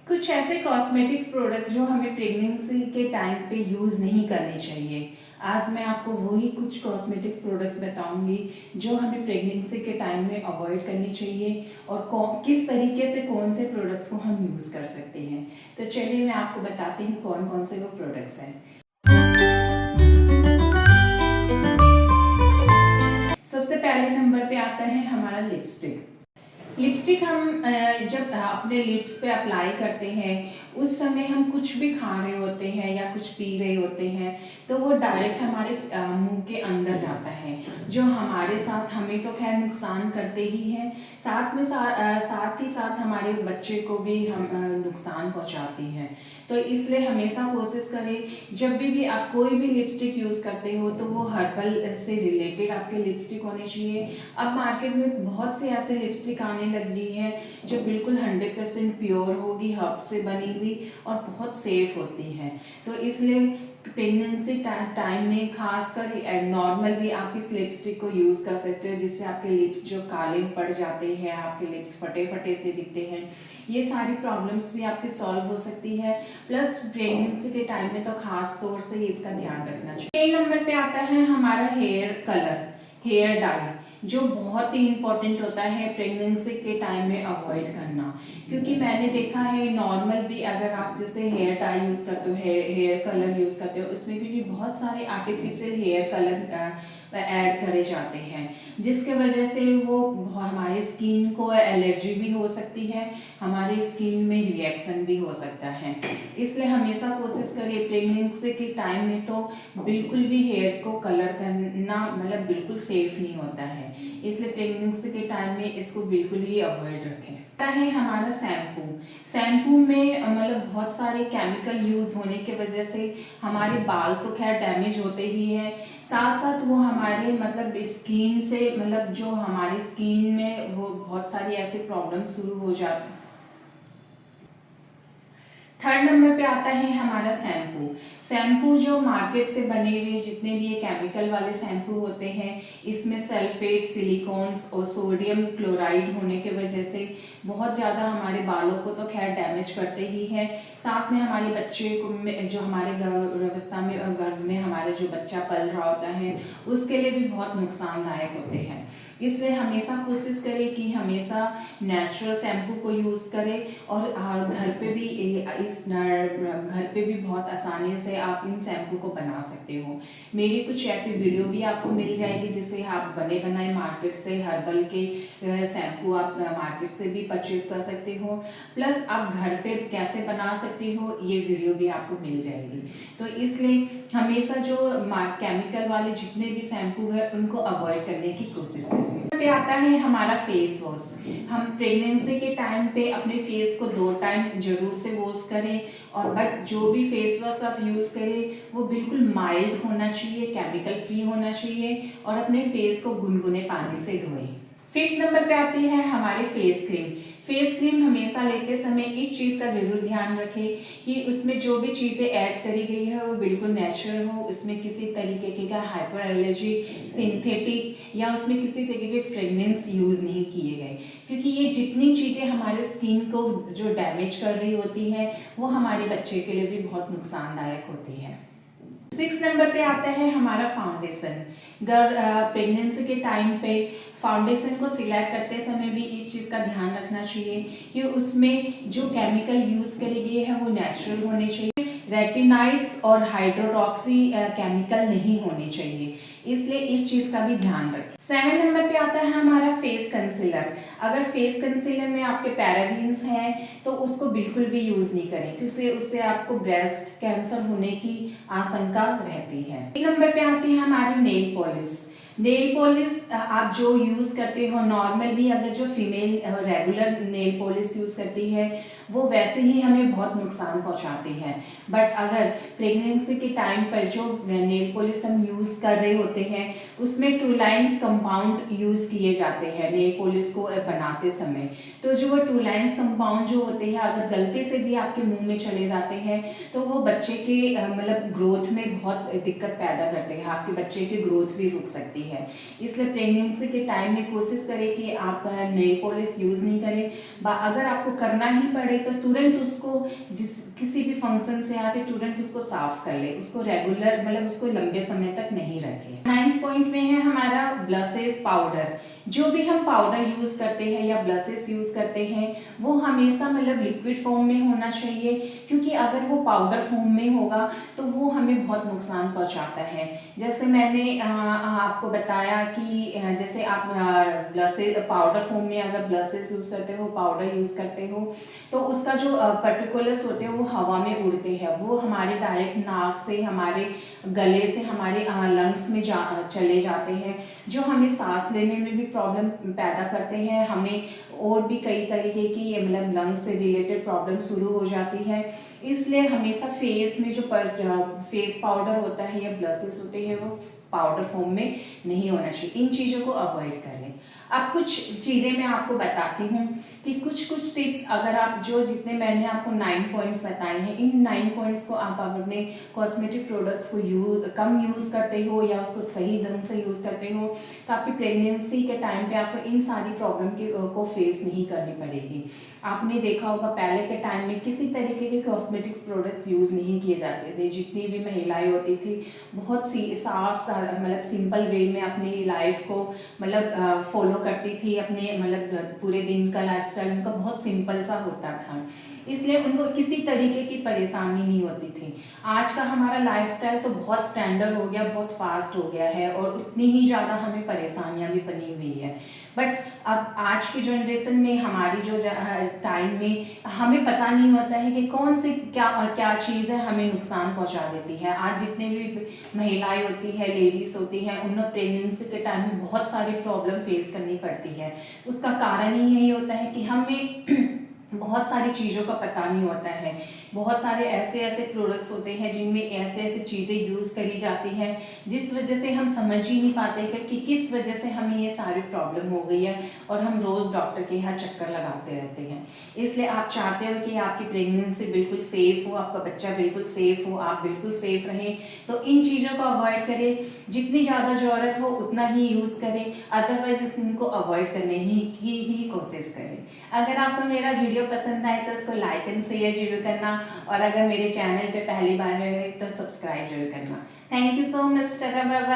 कुछ ऐसे cosmetics products जो हमें प्रेगनेंसी के टाइम पे यूज़ नहीं करने चाहिए। आज मैं आपको वही कुछ कॉस्मेटिक्स प्रोडक्ट्स बताऊंगी जो हमें प्रेगनेंसी के टाइम में अवॉइड करनी चाहिए और किस तरीके से कौन से प्रोडक्ट्स को हम यूज़ कर सकते हैं। तो चलिए मैं आपको बताती हूँ कौन कौन से वो प्रोडक्ट्स हैं। सबसे पहले नंबर पे आता है हमारा लिपस्टिक। लिपस्टिक हम जब अपने लिप्स पे अप्लाई करते हैं उस समय हम कुछ भी खा रहे होते हैं या कुछ पी रहे होते हैं तो वो डायरेक्ट हमारे मुंह के अंदर जाता है, जो हमारे साथ हमें तो खैर नुकसान करते ही हैं, साथ ही साथ हमारे बच्चे को भी हम नुकसान पहुंचाती है। तो इसलिए हमेशा कोशिश करें जब भी आप कोई भी लिपस्टिक यूज़ करते हो तो वो हर्बल से रिलेटेड आपके लिपस्टिक होने चाहिए। अब मार्केट में बहुत से ऐसे लिपस्टिक आने लग रही है जो बिल्कुल 100% प्योर होगी, हर्ब से बनी हुई और बहुत सेफ होती है। तो इसलिए प्रेगनेंसी टाइम में खासकर नॉर्मल भी आप इस लिपस्टिक को यूज़ कर सकते हो, जिससे आपके लिप्स जो काले पड़ जाते हैं, आपके लिप्स फटे फटे से दिखते हैं, ये सारी प्रॉब्लम्स भी आपकी सॉल्व हो सकती है। प्लस प्रेगनेंसी के टाइम में तो खास तौर से इसका ध्यान रखना चाहिए। 3 नंबर पे आता है हमारा हेयर कलर, हेयर डाई, जो बहुत ही इम्पोर्टेंट होता है प्रेगनेंसी के टाइम में अवॉइड करना। क्योंकि मैंने देखा है नॉर्मल भी अगर आप जैसे हेयर डाई यूज़ करते हो, हेयर कलर यूज़ करते हो, उसमें क्योंकि बहुत सारे आर्टिफिशियल हेयर कलर ऐड करे जाते हैं, जिसके वजह से वो हमारे स्किन को एलर्जी भी हो सकती है, हमारे स्किन में रिएक्शन भी हो सकता है। इसलिए हमेशा कोशिश करिए प्रेगनेंसी के टाइम में तो बिल्कुल भी हेयर को कलर करना मतलब बिल्कुल सेफ नहीं होता है, इसलिए प्रेगनेंसी के टाइम में इसको बिल्कुल ही अवॉइड रखें। है हमारा शैम्पू में मतलब बहुत सारे केमिकल यूज़ होने के वजह से हमारे बाल तो खैर डैमेज होते ही हैं, साथ साथ वो हमारे मतलब स्किन से मतलब जो हमारी स्किन में वो बहुत सारी ऐसी प्रॉब्लम शुरू हो जाती। 3rd नंबर पे आता है हमारा शैम्पू जो मार्केट से बने हुए जितने भी ये केमिकल वाले शैम्पू होते हैं, इसमें सल्फेट, सिलिकॉन्स और सोडियम क्लोराइड होने के वजह से बहुत ज़्यादा हमारे बालों को तो खैर डैमेज करते ही है, साथ में हमारे बच्चे को जो हमारे गर्भावस्था में गर्भ में हमारे जो बच्चा पल रहा होता है उसके लिए भी बहुत नुकसानदायक होते हैं। इसलिए हमेशा कोशिश करें कि हमेशा नेचुरल शैम्पू को यूज़ करें और घर पे भी बहुत आसानी से आप इन शैम्पू को बना सकते हो। मेरी कुछ ऐसी वीडियो भी आपको मिल जाएगी जिससे आप बने बनाए मार्केट से हर्बल के शैम्पू आप मार्केट से भी परचेज कर सकते हो, प्लस आप घर पे कैसे बना सकते हो ये वीडियो भी आपको मिल जाएगी। तो इसलिए हमेशा जो केमिकल वाले जितने भी शैम्पू है उनको अवॉइड करने की कोशिश करें। पे आता है हमारा फेस वॉश। हम प्रेगनेंसी के टाइम पे अपने फेस को 2 टाइम जरूर से वॉश करें, और बट जो भी फेस वॉश आप यूज़ करें वो बिल्कुल माइल्ड होना चाहिए, केमिकल फ्री होना चाहिए और अपने फेस को गुनगुने पानी से धोएं। 5th नंबर पे आती है हमारी फेस क्रीम हमेशा लेते समय इस चीज़ का जरूर ध्यान रखें कि उसमें जो भी चीज़ें ऐड करी गई है वो बिल्कुल नेचुरल हो, उसमें किसी तरीके का हाइपर एलर्जी, सिंथेटिक या उसमें किसी तरीके के फ्रेगनेंस यूज़ नहीं किए गए, क्योंकि ये जितनी चीज़ें हमारे स्किन को जो डैमेज कर रही होती है वो हमारे बच्चे के लिए भी बहुत नुकसानदायक होती है। 6 नंबर पे आता है हमारा फाउंडेशन। प्रेगनेंसी के टाइम पे फाउंडेशन को सिलेक्ट करते समय भी इस चीज़ का ध्यान रखना चाहिए कि उसमें जो केमिकल यूज़ करे गए हैं वो नेचुरल होने चाहिए, रेटिनाइड्स और हाइड्रोटॉक्सी केमिकल नहीं होने चाहिए, इसलिए इस चीज़ का भी ध्यान रखें। 7 नंबर पे आता है हमारा फेस कंसीलर। अगर फेस कंसीलर में आपके पैराबेन्स हैं तो उसको बिल्कुल भी यूज़ नहीं करें, क्योंकि उससे आपको ब्रेस्ट कैंसर होने की आशंका रहती है। 8 नंबर पे आती है हमारी नेल पॉलिश आप जो यूज़ करते हो नॉर्मल भी, अगर जो female regular nail polish use करती है वो वैसे ही हमें बहुत नुकसान पहुंचाती है, बट अगर प्रेगनेंसी के टाइम पर जो नेल पॉलिश हम यूज़ कर रहे होते हैं उसमें टूलाइन्स कंपाउंड यूज़ किए जाते हैं नेल पॉलिश को बनाते समय, तो जो वो टूलाइन्स कंपाउंड जो होते हैं अगर गलती से भी आपके मुंह में चले जाते हैं तो वो बच्चे के मतलब ग्रोथ में बहुत दिक्कत पैदा करते हैं, आपके बच्चे की ग्रोथ भी रुक सकती है। इसलिए प्रेगनेंसी के टाइम में कोशिश करें कि आप नेल पॉलिश यूज़ नहीं करें। अगर आपको करना ही पड़े तो तुरंत उसको किसी भी फंक्शन से आके तुरंत उसको साफ कर ले, उसको रेगुलर मतलब उसको लंबे समय तक नहीं रखें। 9th पॉइंट में है हमारा ब्लशेस पाउडर। जो भी हम पाउडर यूज़ करते हैं या ब्लशेस यूज़ करते हैं वो हमेशा मतलब लिक्विड फॉर्म में होना चाहिए, क्योंकि अगर वो पाउडर फॉर्म में होगा तो वो हमें बहुत नुकसान पहुंचाता है। जैसे मैंने आपको बताया कि जैसे आप ब्लशेस पाउडर फॉर्म में अगर ब्लशेस यूज़ करते हो, पाउडर यूज़ करते हो, तो उसका जो पर्टिकुलर्स होते हैं वो हवा में उड़ते हैं, वो हमारे डायरेक्ट नाक से, हमारे गले से, हमारे लंग्स में चले जाते हैं, जो हमें सांस लेने में भी प्रॉब्लम पैदा करते हैं। हमें और भी कई तरीके की मतलब लंग्स से रिलेटेड प्रॉब्लम शुरू हो जाती है। इसलिए हमेशा फेस में जो फेस पाउडर होता है या ब्लशेस होते हैं वो पाउडर फॉर्म में नहीं होना चाहिए। इन चीज़ों को अवॉइड करें। अब कुछ चीज़ें मैं आपको बताती हूँ कि कुछ टिप्स अगर आप जो जितने मैंने आपको 9 पॉइंट्स बताए हैं, इन 9 पॉइंट्स को आप अपने कॉस्मेटिक प्रोडक्ट्स को कम यूज़ करते हो या उसको सही ढंग से यूज़ करते हो तो आपकी प्रेगनेंसी के टाइम पे आपको इन सारी प्रॉब्लम को फेस नहीं करनी पड़ेगी। आपने देखा होगा पहले के टाइम में किसी तरीके के कॉस्मेटिक्स प्रोडक्ट्स यूज़ नहीं किए जाते थे। जितनी भी महिलाएं होती थी बहुत साफ मतलब सिंपल वे में अपनी लाइफ को मतलब फॉलो करती थी। अपने मतलब पूरे दिन का लाइफस्टाइल उनका बहुत सिंपल सा होता था, इसलिए उनको किसी तरीके की परेशानी नहीं होती थी। आज का हमारा लाइफस्टाइल तो बहुत स्टैंडर्ड हो गया, बहुत फास्ट हो गया है और उतनी ही ज़्यादा हमें परेशानियां भी बनी हुई है। बट अब आज की जनरेशन में हमारी जो टाइम में हमें पता नहीं होता है कि कौन सी क्या चीज़ है हमें नुकसान पहुंचा देती है। आज जितने भी महिलाएं होती है, लेडीज़ होती हैं, उन्हें प्रेगनेंसी के टाइम में बहुत सारी प्रॉब्लम फेस करनी पड़ती है। उसका कारण ही यही होता है कि हमें बहुत सारी चीज़ों का पता नहीं होता है। बहुत सारे ऐसे प्रोडक्ट्स होते हैं जिनमें ऐसे चीज़ें यूज़ करी जाती हैं जिस वजह से हम समझ ही नहीं पाते कि किस वजह से हमें ये सारी प्रॉब्लम हो गई है और हम रोज़ डॉक्टर के यहाँ चक्कर लगाते रहते हैं। इसलिए आप चाहते हो कि आपकी प्रेगनेंसी बिल्कुल सेफ़ हो, आपका बच्चा बिल्कुल सेफ़ हो, आप बिल्कुल सेफ़ रहें, तो इन चीज़ों को अवॉइड करें। जितनी ज़्यादा ज़रूरत हो उतना ही यूज़ करें, अदरवाइज इनको अवॉइड करने की ही कोशिश करें। अगर आपको मेरा वीडियो पसंद आए तो उसको लाइक एंड शेयर जरूर करना, और अगर मेरे चैनल पे पहली बार आए तो सब्सक्राइब जरूर करना। Thank you so much. Tata bye bye.